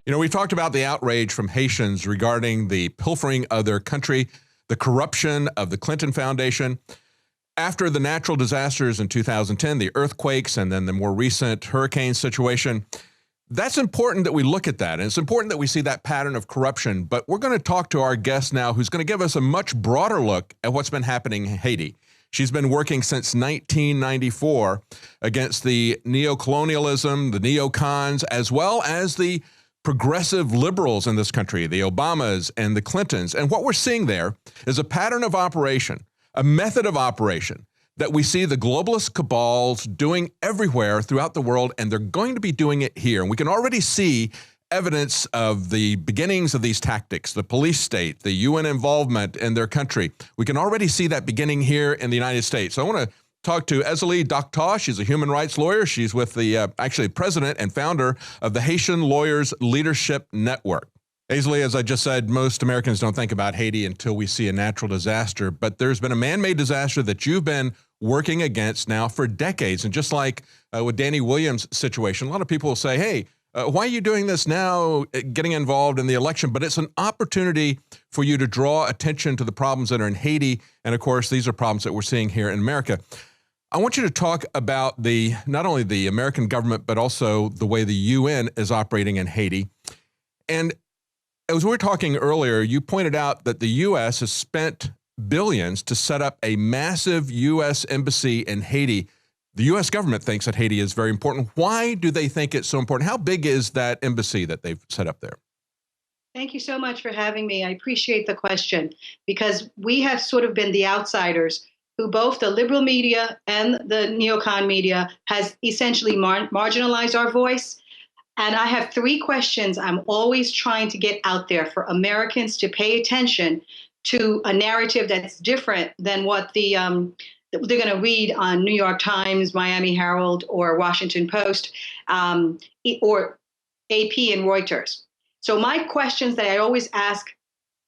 You know, we've talked about the outrage from Haitians regarding the pilfering of their country, the corruption of the Clinton Foundation. After the natural disasters in 2010, the earthquakes, and then the more recent hurricane situation, that's important that we look at that. And it's important that we see that pattern of corruption. But we're going to talk to our guest now who's going to give us a much broader look at what's been happening in Haiti. She's been working since 1994 against the neocolonialism, the neocons, as well as the progressive liberals in this country, the Obamas and the Clintons. And what we're seeing there is a pattern of operation, a method of operation that we see the globalist cabals doing everywhere throughout the world, and they're going to be doing it here. And we can already see evidence of the beginnings of these tactics, the police state, the UN involvement in their country. We can already see that beginning here in the United States. So I want to talk to Ezilie Docta. She's a human rights lawyer. She's with the actually president and founder of the Haitian Lawyers Leadership Network. Ezilie, as I just said, most Americans don't think about Haiti until we see a natural disaster, but there's been a man-made disaster that you've been working against now for decades. And just like with Danny Williams' situation, a lot of people will say, hey, why are you doing this now, getting involved in the election? But it's an opportunity for you to draw attention to the problems that are in Haiti. And of course, these are problems that we're seeing here in America. I want you to talk about not only the American government, but also the way the UN is operating in Haiti. And as we were talking earlier, you pointed out that the U.S. has spent billions to set up a massive U.S. embassy in Haiti. The U.S. government thinks that Haiti is very important. Why do they think it's so important? How big is that embassy that they've set up there? Thank you so much for having me. I appreciate the question, because we have sort of been the outsiders who both the liberal media and the neocon media has essentially marginalized our voice. And I have three questions I'm always trying to get out there for Americans to pay attention to, a narrative that's different than what they're going to read on New York Times, Miami Herald, or Washington Post, or AP and Reuters. So my questions that I always ask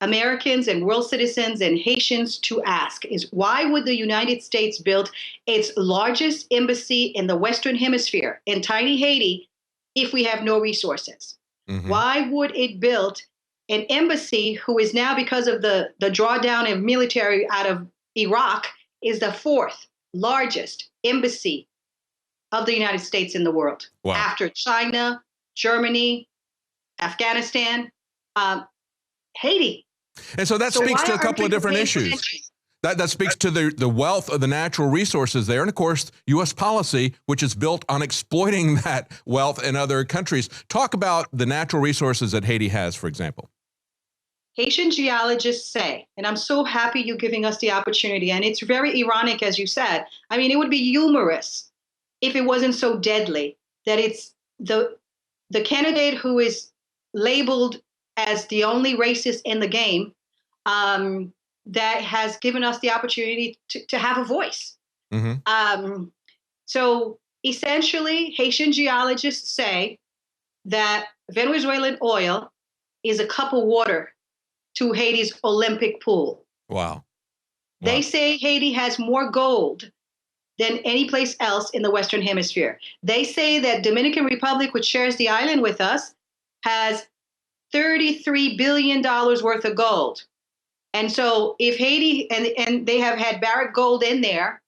Americans and world citizens and Haitians to ask is, why would the United States build its largest embassy in the Western Hemisphere in tiny Haiti if we have no resources? Mm-hmm. Why would it build an embassy who is now, because of the drawdown of military out of Iraq, is the fourth largest embassy of the United States in the world? Wow. After China, Germany, Afghanistan, Haiti. And so that speaks to a couple of different issues. That speaks to the wealth of the natural resources there. And of course, U.S. policy, which is built on exploiting that wealth in other countries. Talk about the natural resources that Haiti has, for example. Haitian geologists say, and I'm so happy you're giving us the opportunity, and it's very ironic, as you said. I mean, it would be humorous if it wasn't so deadly, that it's the candidate who is labeled as the only racist in the game, that has given us the opportunity to have a voice. Mm-hmm. So essentially, Haitian geologists say that Venezuelan oil is a cup of water to Haiti's Olympic pool. Wow. They say Haiti has more gold than any place else in the Western Hemisphere. They say that Dominican Republic, which shares the island with us, has $33 billion worth of gold. And so if Haiti, and they have had Barrick Gold in there,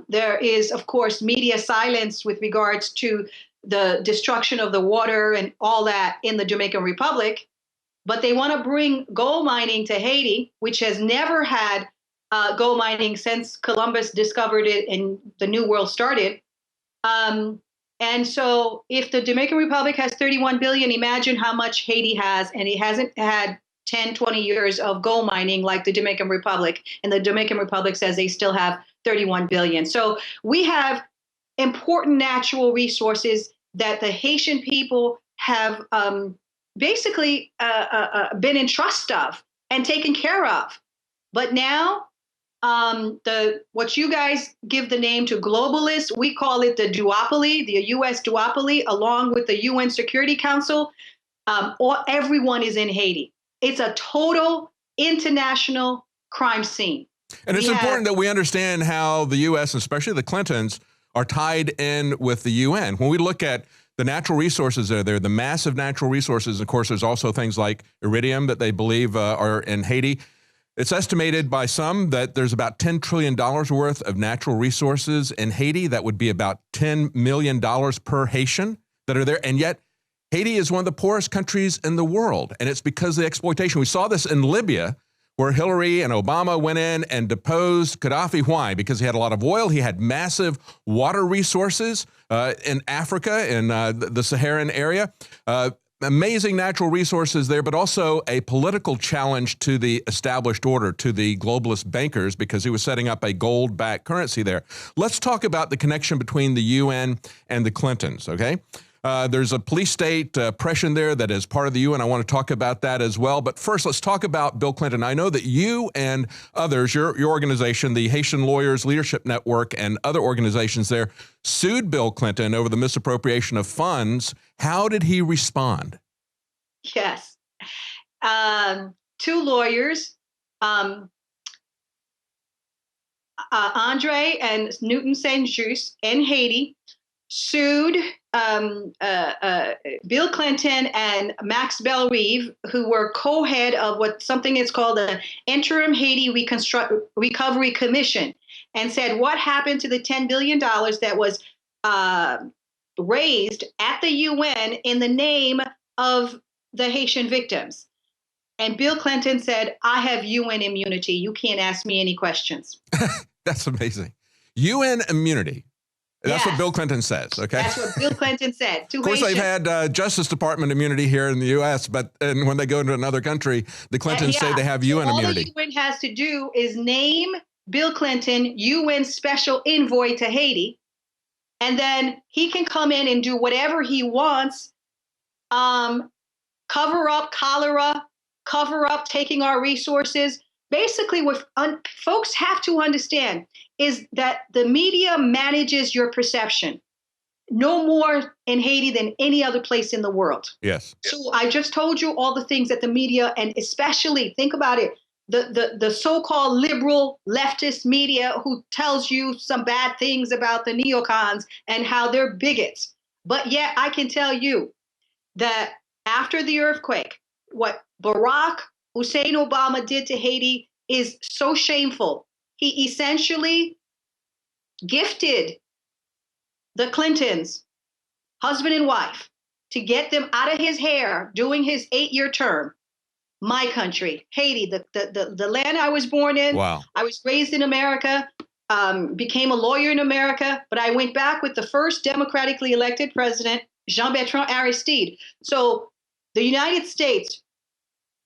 there is, of course, media silence with regards to the destruction of the water and all that in the Dominican Republic. But they want to bring gold mining to Haiti, which has never had gold mining since Columbus discovered it and the New World started. And so if the Dominican Republic has 31 billion, imagine how much Haiti has, and it hasn't had 10, 20 years of gold mining like the Dominican Republic. And the Dominican Republic says they still have 31 billion. So we have important natural resources that the Haitian people have basically been in trust of and taken care of. But now what you guys give the name to globalists, we call it the duopoly, the U.S. duopoly, along with the UN Security Council. Everyone is in Haiti. It's a total international crime scene. And it's important that we understand how the U.S., especially the Clintons, are tied in with the UN. When we look at The natural resources are there, the massive natural resources. Of course, there's also things like iridium that they believe are in Haiti. It's estimated by some that there's about $10 trillion worth of natural resources in Haiti. That would be about $10 million per Haitian that are there. And yet, Haiti is one of the poorest countries in the world. And it's because of the exploitation. We saw this in Libya, where Hillary and Obama went in and deposed Gaddafi. Why? Because he had a lot of oil. He had massive water resources in Africa, in the Saharan area. Amazing natural resources there, but also a political challenge to the established order, to the globalist bankers, because he was setting up a gold-backed currency there. Let's talk about the connection between the UN and the Clintons, okay? There's a police state oppression there that is part of the UN. I want to talk about that as well. But first, let's talk about Bill Clinton. I know that you and others, your organization, the Haitian Lawyers Leadership Network, and other organizations there sued Bill Clinton over the misappropriation of funds. How did he respond? Yes. Two lawyers, Andre and Newton Saint-Just in Haiti, sued Bill Clinton and Max Bellerive, who were co-head of what something is called the Interim Haiti Recovery Commission, and said, what happened to the $10 billion that was raised at the UN in the name of the Haitian victims? And Bill Clinton said, I have UN immunity. You can't ask me any questions. That's amazing. UN immunity. That's what Bill Clinton says, okay? That's what Bill Clinton said. Of course, they've had Justice Department immunity here in the U.S., but when they go into another country, the Clintons say they have UN immunity. All the UN has to do is name Bill Clinton UN special envoy to Haiti, and then he can come in and do whatever he wants, cover up cholera, cover up taking our resources. Basically, what folks have to understand is that the media manages your perception no more in Haiti than any other place in the world. Yes. So I just told you all the things that the media, and especially, think about it, the so-called liberal leftist media who tells you some bad things about the neocons and how they're bigots. But yet I can tell you that after the earthquake, what Barack Hussein Obama did to Haiti is so shameful. He essentially gifted the Clintons, husband and wife, to get them out of his hair during his 8-year term. My country, Haiti, the land I was born in. Wow. I was raised in America, became a lawyer in America, but I went back with the first democratically elected president, Jean-Bertrand Aristide. So the United States,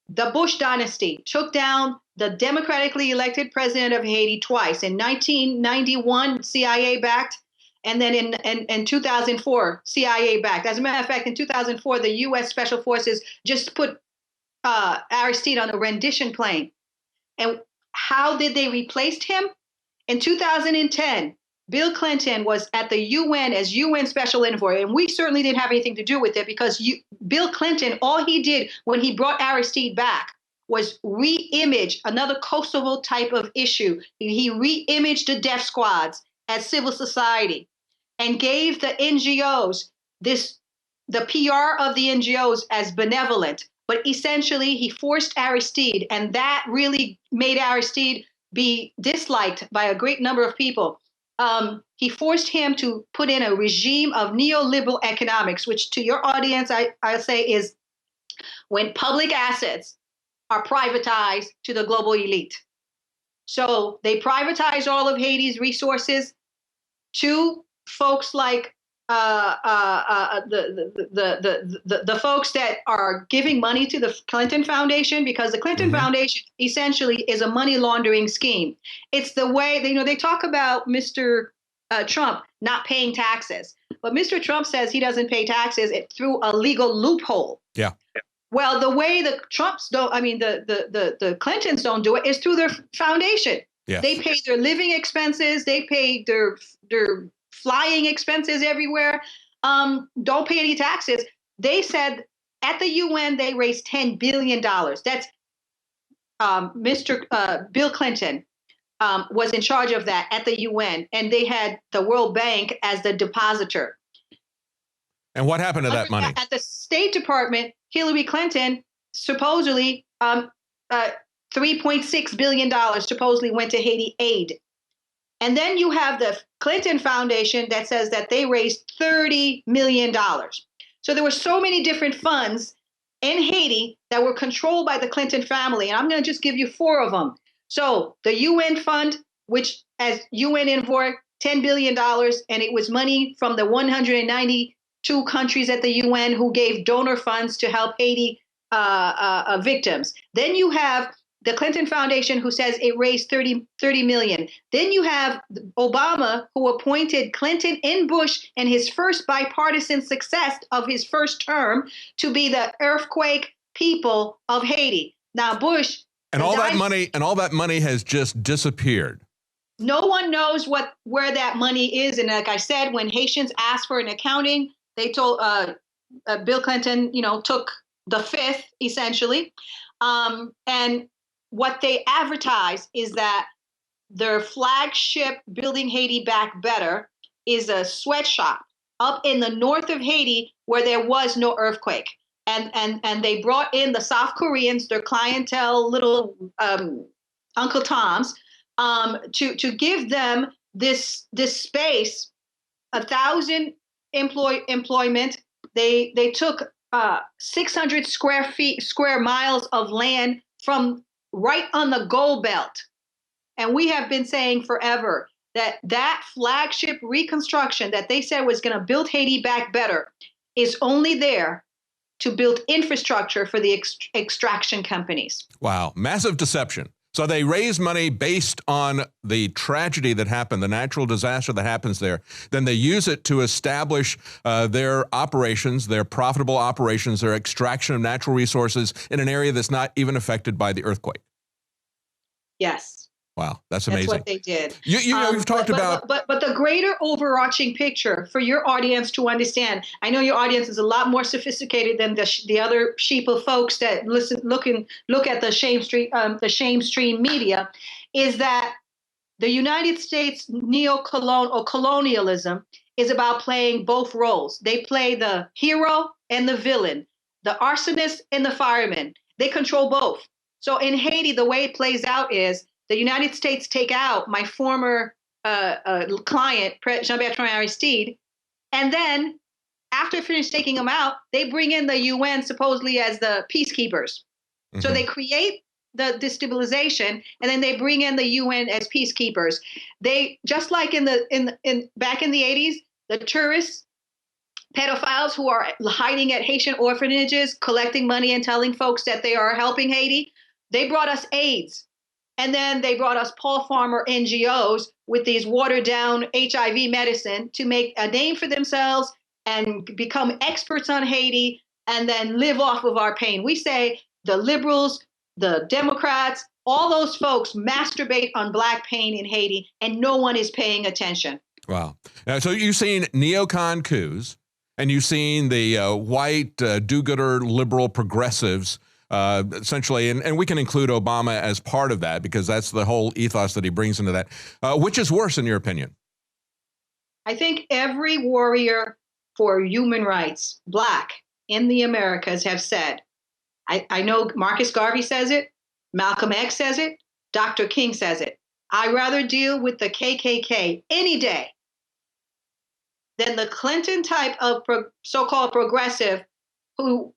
the Bush dynasty, took down the democratically elected president of Haiti twice. In 1991, CIA backed, and then in 2004, CIA backed. As a matter of fact, in 2004, the U.S. Special Forces just put Aristide on a rendition plane. And how did they replace him? In 2010, Bill Clinton was at the UN as UN Special Envoy, and we certainly didn't have anything to do with it because Bill Clinton, all he did when he brought Aristide back was re-image another Kosovo type of issue. He re-imaged the death squads as civil society and gave the NGOs the PR of the NGOs as benevolent. But essentially, he forced Aristide, and that really made Aristide be disliked by a great number of people. He forced him to put in a regime of neoliberal economics, which to your audience, I say is when public assets are privatized to the global elite. So they privatized all of Haiti's resources to folks like the folks that are giving money to the Clinton Foundation, because the Clinton Foundation essentially is a money laundering scheme. It's the way they talk about Mr. Trump not paying taxes, but Mr. Trump says he doesn't pay taxes through a legal loophole. Yeah. Well, the way the Trumps don't, the Clintons don't do it is through their foundation. Yes. They pay their living expenses. They pay their flying expenses everywhere. Don't pay any taxes. They said at the UN, they raised $10 billion. That's Mr. Bill Clinton was in charge of that at the UN, and they had the World Bank as the depositor. And what happened to that money? At the State Department, Hillary Clinton supposedly $3.6 billion supposedly went to Haiti aid. And then you have the Clinton Foundation that says that they raised $30 million. So there were so many different funds in Haiti that were controlled by the Clinton family. And I'm going to just give you four of them. So the UN fund, which as UN in for $10 billion, and it was money from the 192 countries at the UN who gave donor funds to help Haiti victims. Then you have the Clinton Foundation, who says it raised 30 million. Then you have Obama, who appointed Clinton and Bush in his first bipartisan success of his first term to be the earthquake people of Haiti. Now, Bush and all that money has just disappeared. No one knows where that money is. And like I said, when Haitians asked for an accounting, they told Bill Clinton, took the fifth essentially. And what they advertise is that their flagship Building Haiti Back Better is a sweatshop up in the north of Haiti where there was no earthquake. And they brought in the South Koreans, their clientele, little Uncle Toms, to give them this space, 1,000 employment. They took 600 square miles of land from right on the gold belt. And we have been saying forever that flagship reconstruction that they said was going to build Haiti back better is only there to build infrastructure for the extraction companies. Wow. Massive deception. So they raise money based on the tragedy that happened, the natural disaster that happens there. Then they use it to establish their operations, their profitable operations, their extraction of natural resources in an area that's not even affected by the earthquake. Yes. Wow, that's amazing. That's what they did. You've talked about... But the greater overarching picture for your audience to understand, I know your audience is a lot more sophisticated than the other sheep of folks that look at the shame stream media, is that the United States colonialism is about playing both roles. They play the hero and the villain, the arsonist and the fireman. They control both. So in Haiti, the way it plays out is the United States take out my former client, Jean-Bertrand Aristide, and then after finished taking him out, they bring in the UN supposedly as the peacekeepers. Mm-hmm. So they create the destabilization, and then they bring in the UN as peacekeepers. They just like in back in the 80s, the tourists, pedophiles who are hiding at Haitian orphanages, collecting money and telling folks that they are helping Haiti. They brought us AIDS. And then they brought us Paul Farmer NGOs with these watered down HIV medicine to make a name for themselves and become experts on Haiti and then live off of our pain. We say the liberals, the Democrats, all those folks masturbate on Black pain in Haiti, and no one is paying attention. Wow. So you've seen neocon coups, and you've seen the white do-gooder liberal progressives essentially, and we can include Obama as part of that because that's the whole ethos that he brings into that. Which is worse, in your opinion? I think every warrior for human rights, Black, in the Americas have said, I know Marcus Garvey says it, Malcolm X says it, Dr. King says it. I'd rather deal with the KKK any day than the Clinton type of so-called progressive who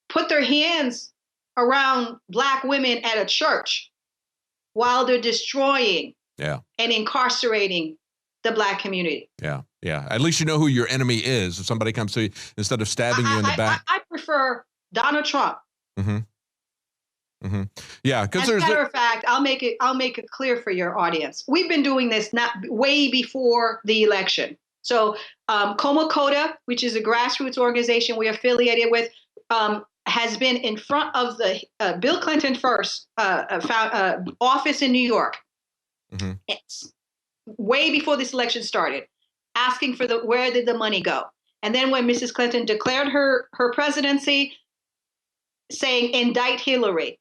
put their hands around Black women at a church while they're destroying and incarcerating the Black community. Yeah. At least you know who your enemy is. If somebody comes to you, instead of stabbing you in the back. I prefer Donald Trump. Mm-hmm. Mm-hmm. Yeah, because as a matter of fact, I'll make it clear for your audience. We've been doing this way before the election. So Como Coda, which is a grassroots organization we're affiliated with, has been in front of the Bill Clinton first office in New York. Mm-hmm. It's way before this election started, asking for where did the money go? And then when Mrs. Clinton declared her presidency, saying indict Hillary,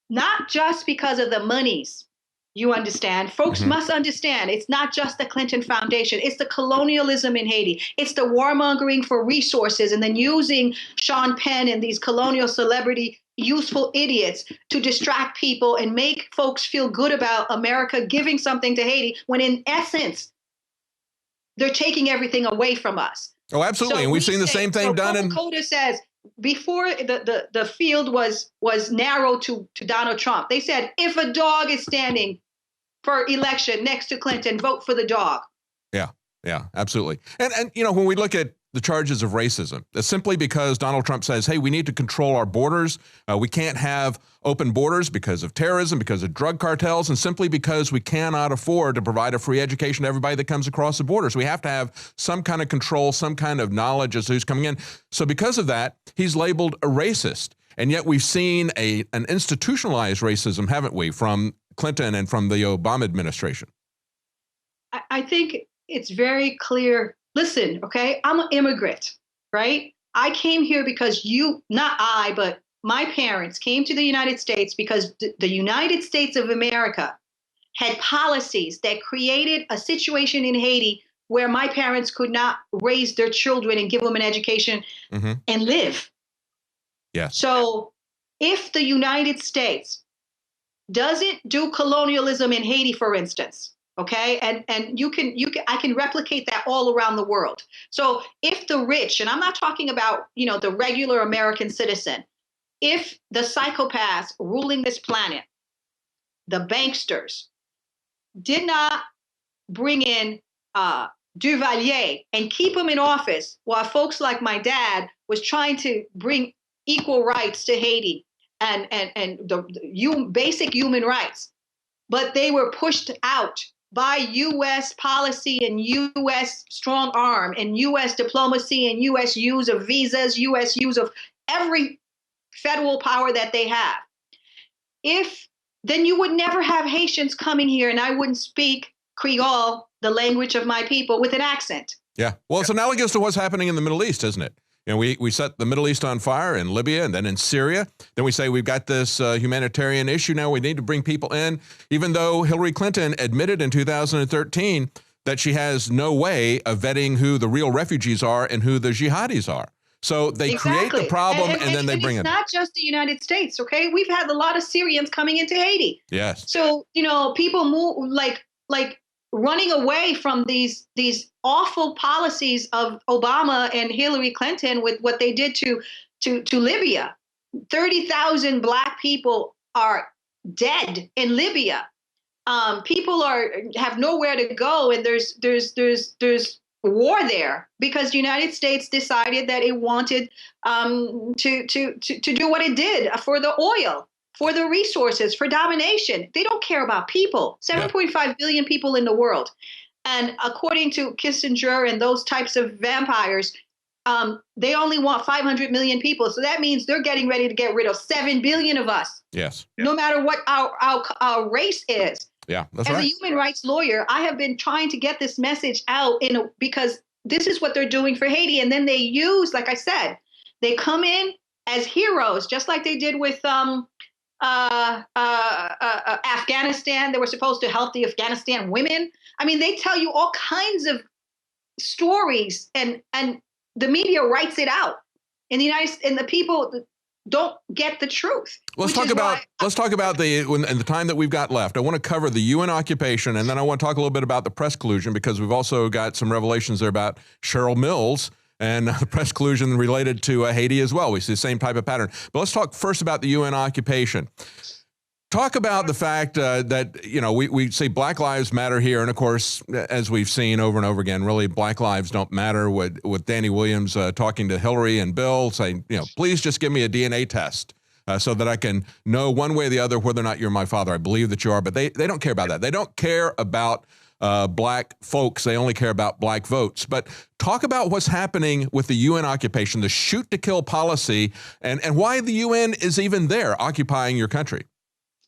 not just because of the monies You understand? Folks must understand it's not just the Clinton Foundation. It's the colonialism in Haiti. It's the warmongering for resources and then using Sean Penn and these colonial celebrity useful idiots to distract people and make folks feel good about America giving something to Haiti when in essence, they're taking everything away from us. Oh, absolutely. So and we've seen the same thing done in... Coda says, before the field was narrowed to Donald Trump, they said, if a dog is standing for election next to Clinton, vote for the dog. Yeah, absolutely. And you know, when we look at the charges of racism, it's simply because Donald Trump says, hey, we need to control our borders. We can't have open borders because of terrorism, because of drug cartels, and simply because we cannot afford to provide a free education to everybody that comes across the border. So we have to have some kind of control, some kind of knowledge as to who's coming in. So because of that, he's labeled a racist. And yet we've seen an institutionalized racism, haven't we, from Clinton and from the Obama administration? I think it's very clear. Listen, okay, I'm an immigrant, right? I came here because not I, but my parents came to the United States because the United States of America had policies that created a situation in Haiti where my parents could not raise their children and give them an education and live. Yes. So if the United States doesn't do colonialism in Haiti, for instance, okay, and I can replicate that all around the world. So if the rich, and I'm not talking about, you know, the regular American citizen, if the psychopaths ruling this planet, the banksters, did not bring in Duvalier and keep him in office while folks like my dad was trying to bring equal rights to Haiti and the basic human rights, but they were pushed out by U.S. policy and U.S. strong arm and U.S. diplomacy and U.S. use of visas, U.S. use of every federal power that they have. Then you would never have Haitians coming here, and I wouldn't speak Creole, the language of my people, with an accent. Yeah. Well, it's analogous to what's happening in the Middle East, isn't it? You know, we set the Middle East on fire in Libya and then in Syria. Then we say we've got this humanitarian issue now. We need to bring people in, even though Hillary Clinton admitted in 2013 that she has no way of vetting who the real refugees are and who the jihadis are. So they create the problem and then they bring it. It's not just the United States, okay? We've had a lot of Syrians coming into Haiti. Yes. So, you know, people move like running away from these awful policies of Obama and Hillary Clinton with what they did to Libya. 30,000 Black people are dead in Libya. People have nowhere to go, and there's war there because the United States decided that it wanted to do what it did for the oil, for the resources, for domination. They don't care about people. 7.5 billion people in the world. And according to Kissinger and those types of vampires, they only want 500 million people. So that means they're getting ready to get rid of 7 billion of us. Yes. No matter what our race is. Yeah, that's right. As a human rights lawyer, I have been trying to get this message out because this is what they're doing for Haiti. And then they use, like I said, they come in as heroes, just like they did with Afghanistan. They were supposed to help the Afghanistan women. I mean, they tell you all kinds of stories, and the media writes it out. In the United States, and the people don't get the truth. Let's talk about the time that we've got left. I want to cover the UN occupation, and then I want to talk a little bit about the press collusion, because we've also got some revelations there about Cheryl Mills and the press collusion related to Haiti as well. We see the same type of pattern. But let's talk first about the UN occupation. Talk about the fact that, you know, we say Black Lives Matter here. And of course, as we've seen over and over again, really Black lives don't matter, with Danny Williams talking to Hillary and Bill saying, you know, please just give me a DNA test so that I can know one way or the other whether or not you're my father. I believe that you are. But they don't care about that. They don't care about Black folks. They only care about Black votes. But talk about what's happening with the UN occupation, the shoot to kill policy, and why the UN is even there occupying your country.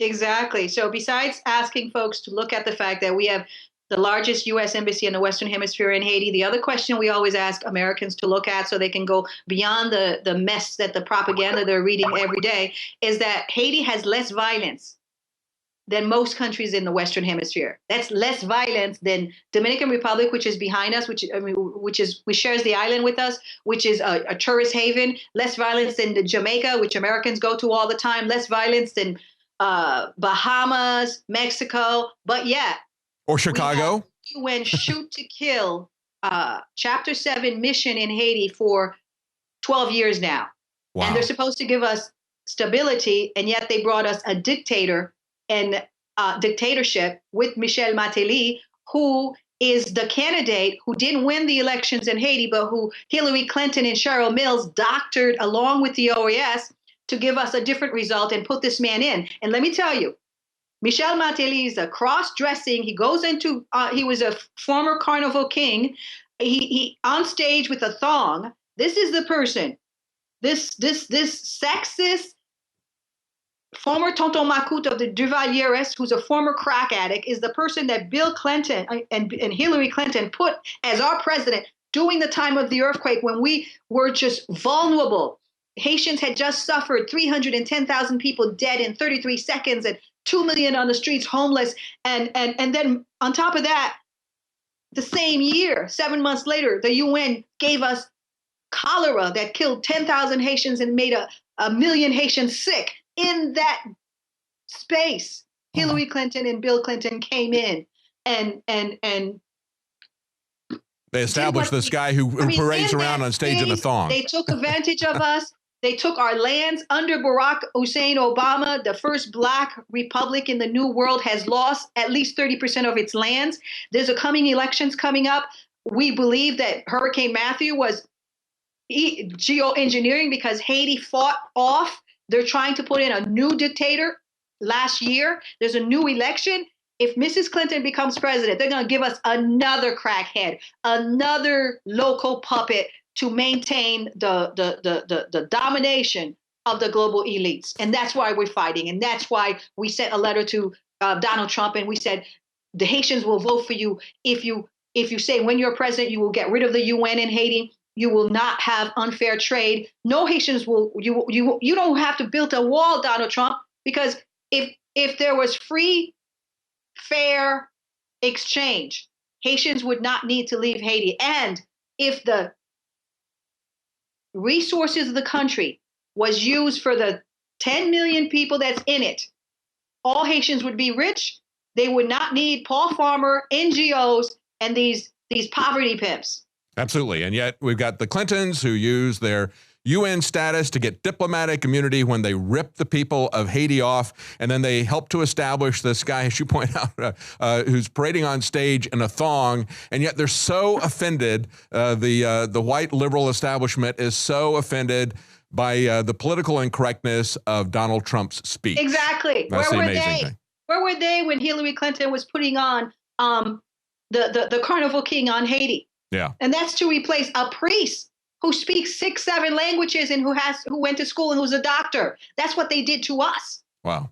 Exactly. So besides asking folks to look at the fact that we have the largest U.S. embassy in the Western Hemisphere in Haiti, the other question we always ask Americans to look at so they can go beyond the mess that the propaganda they're reading every day is that Haiti has less violence than most countries in the Western Hemisphere. That's less violence than Dominican Republic, which is behind us, which shares the island with us, which is a tourist haven. Less violence than the Jamaica, which Americans go to all the time. Less violence than Bahamas, Mexico. But yeah, or Chicago. UN shoot to kill Chapter 7 mission in Haiti for 12 years now. Wow. And they're supposed to give us stability, and yet they brought us a dictator and dictatorship with Michel Martelly, who is the candidate who didn't win the elections in Haiti, but who Hillary Clinton and Cheryl Mills doctored along with the OAS to give us a different result and put this man in. And let me tell you, Michel Martelly is a cross-dressing. He goes into, he was a former carnival king. He on stage with a thong. This is the person, this sexist, former Tonton Macoute of the Duvalieres, who's a former crack addict, is the person that Bill Clinton and Hillary Clinton put as our president during the time of the earthquake when we were just vulnerable. Haitians had just suffered 310,000 people dead in 33 seconds and 2 million on the streets homeless. And then on top of that, the same year, 7 months later, the UN gave us cholera that killed 10,000 Haitians and made a million Haitians sick. In that space, Hillary Clinton and Bill Clinton came in and they established this guy who parades around on stage in a thong. They took advantage of us. They took our lands under Barack Hussein Obama. The first black republic in the New World has lost at least 30% of its lands. There's elections coming up. We believe that Hurricane Matthew was geoengineering because Haiti fought off. They're trying to put in a new dictator last year. There's a new election. If Mrs. Clinton becomes president, they're going to give us another crackhead, another local puppet to maintain the domination of the global elites. And that's why we're fighting. And that's why we sent a letter to Donald Trump and we said, the Haitians will vote for you if you say when you're president, you will get rid of the UN in Haiti. You will not have unfair trade. No Haitians will. You don't have to build a wall, Donald Trump, because if there was free, fair exchange, Haitians would not need to leave Haiti. And if the resources of the country was used for the 10 million people that's in it, all Haitians would be rich. They would not need Paul Farmer, NGOs, and these poverty pimps. Absolutely. And yet we've got the Clintons who use their UN status to get diplomatic immunity when they rip the people of Haiti off. And then they help to establish this guy, as you point out, who's parading on stage in a thong. And yet they're so offended. The white liberal establishment is so offended by the political incorrectness of Donald Trump's speech. Exactly. That's the amazing thing. Where were they when Hillary Clinton was putting on the Carnival King on Haiti? Yeah. And that's to replace a priest who speaks 6-7 languages and who went to school and who's a doctor. That's what they did to us. Wow.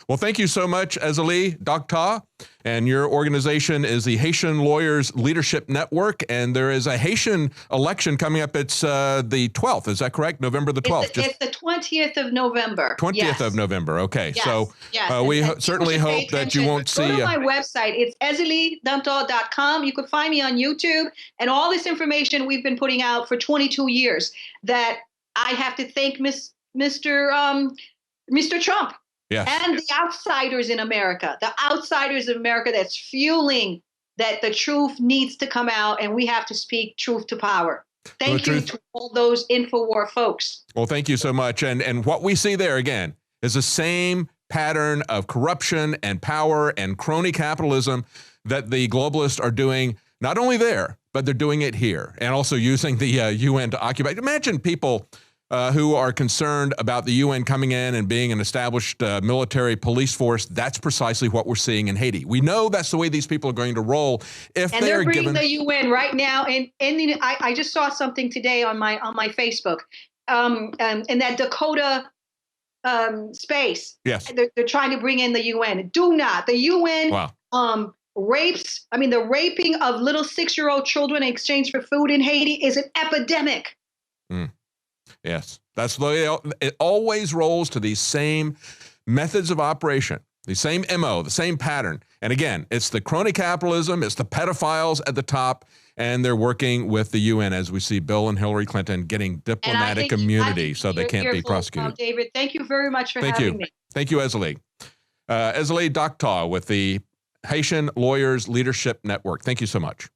Well, thank you so much, Azalee Docta. And your organization is the Haitian Lawyers Leadership Network. And there is a Haitian election coming up. It's the 12th. Is that correct? November the 12th. It's the 20th of November. 20th of November. Okay. Yes. So yes. We certainly hope that you won't see. Go to my website. It's azaleedanta.com. You can find me on YouTube. And all this information we've been putting out for 22 years that I have to thank Mr. Trump. Yes. And the outsiders in America, that's fueling that the truth needs to come out and we have to speak truth to power. Thank you to all those InfoWar folks. Well, thank you so much. And what we see there, again, is the same pattern of corruption and power and crony capitalism that the globalists are doing, not only there, but they're doing it here and also using the UN to occupy. Imagine people who are concerned about the UN coming in and being an established military police force. That's precisely what we're seeing in Haiti. We know that's the way these people are going to roll if and they're bringing the UN right now. And I just saw something today on my Facebook in that Dakota space. Yes, they're trying to bring in the UN. Do not. The UN rapes. I mean, the raping of little 6-year-old children in exchange for food in Haiti is an epidemic. Mm. Yes, that's the way it always rolls to these same methods of operation. The same MO, the same pattern. And again, it's the crony capitalism, it's the pedophiles at the top, and they're working with the UN as we see Bill and Hillary Clinton getting diplomatic immunity so they can't be prosecuted. David, thank you very much for having me. Thank you, Ezalee. Ezalee Doctaw with the Haitian Lawyers Leadership Network. Thank you so much.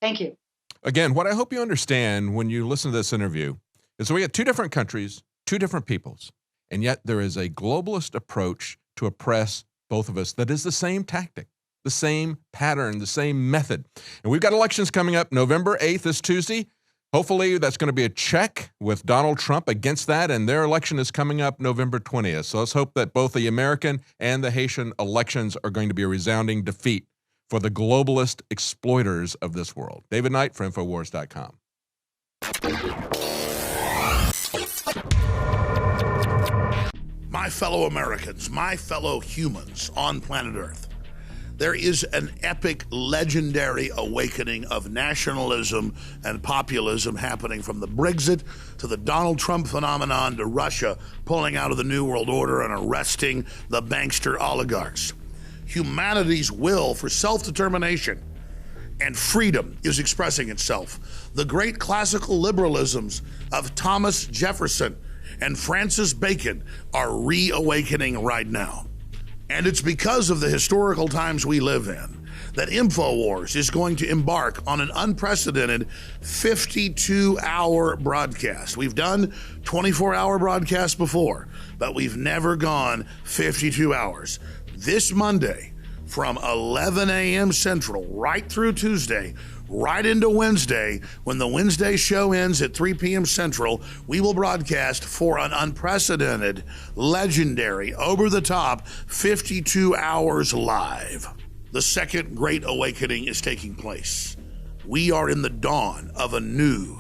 Thank you. Again, what I hope you understand when you listen to this interview is that we have two different countries, two different peoples, and yet there is a globalist approach to oppress both of us that is the same tactic, the same pattern, the same method. And we've got elections coming up. November 8th is Tuesday. Hopefully that's going to be a check with Donald Trump against that, and their election is coming up November 20th. So let's hope that both the American and the Haitian elections are going to be a resounding defeat for the globalist exploiters of this world. David Knight for Infowars.com. My fellow Americans, my fellow humans on planet Earth, there is an epic, legendary awakening of nationalism and populism happening from the Brexit to the Donald Trump phenomenon to Russia pulling out of the New World Order and arresting the bankster oligarchs. Humanity's will for self-determination and freedom is expressing itself. The great classical liberalisms of Thomas Jefferson and Francis Bacon are reawakening right now. And it's because of the historical times we live in that InfoWars is going to embark on an unprecedented 52-hour broadcast. We've done 24-hour broadcasts before, but we've never gone 52 hours. This Monday, from 11 a.m. Central, right through Tuesday, right into Wednesday, when the Wednesday show ends at 3 p.m. Central, we will broadcast for an unprecedented, legendary, over-the-top 52 hours live. The second great awakening is taking place. We are in the dawn of a new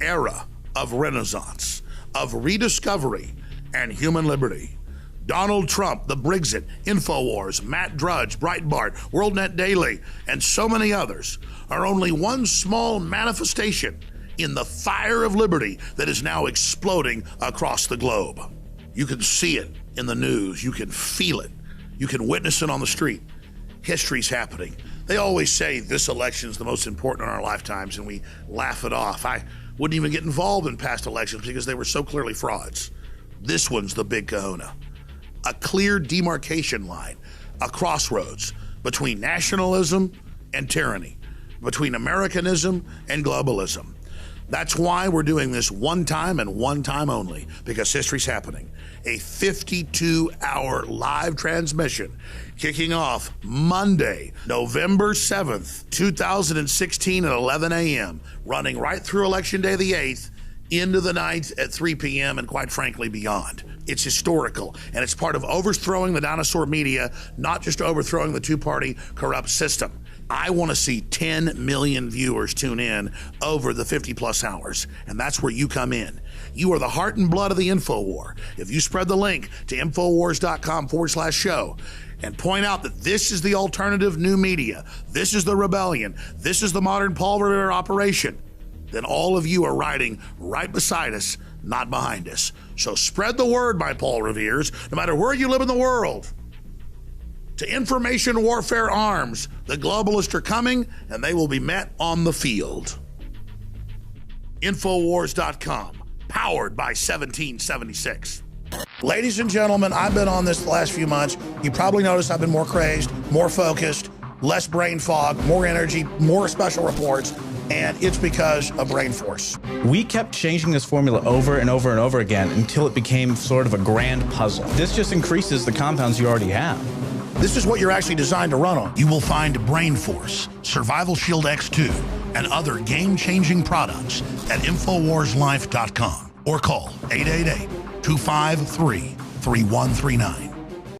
era of renaissance, of rediscovery and human liberty. Donald Trump, the Brexit, InfoWars, Matt Drudge, Breitbart, WorldNet Daily, and so many others are only one small manifestation in the fire of liberty that is now exploding across the globe. You can see it in the news. You can feel it. You can witness it on the street. History's happening. They always say this election is the most important in our lifetimes, and we laugh it off. I wouldn't even get involved in past elections because they were so clearly frauds. This one's the big kahuna. A clear demarcation line, a crossroads between nationalism and tyranny, between Americanism and globalism. That's why we're doing this one time and one time only, because history's happening. A 52-hour live transmission kicking off Monday, November 7th, 2016 at 11 a.m., running right through Election Day the 8th, into the night at 3 p.m. and quite frankly beyond. It's historical, and it's part of overthrowing the dinosaur media, not just overthrowing the two-party corrupt system. I want to see 10 million viewers tune in over the 50-plus hours, and that's where you come in. You are the heart and blood of the InfoWar. If you spread the link to Infowars.com/show and point out that this is the alternative new media, this is the rebellion, this is the modern Paul Revere operation, then all of you are riding right beside us, not behind us. So spread the word, my Paul Reveres, no matter where you live in the world. To information warfare arms, the globalists are coming, and they will be met on the field. Infowars.com, powered by 1776. Ladies and gentlemen, I've been on this the last few months. You probably noticed I've been more crazed, more focused, less brain fog, more energy, more special reports, and it's because of Brain Force. We kept changing this formula over and over and over again until it became sort of a grand puzzle. This just increases the compounds you already have. This is what you're actually designed to run on. You will find Brain Force, Survival Shield X2, and other game-changing products at InfoWarsLife.com or call 888-253-3139.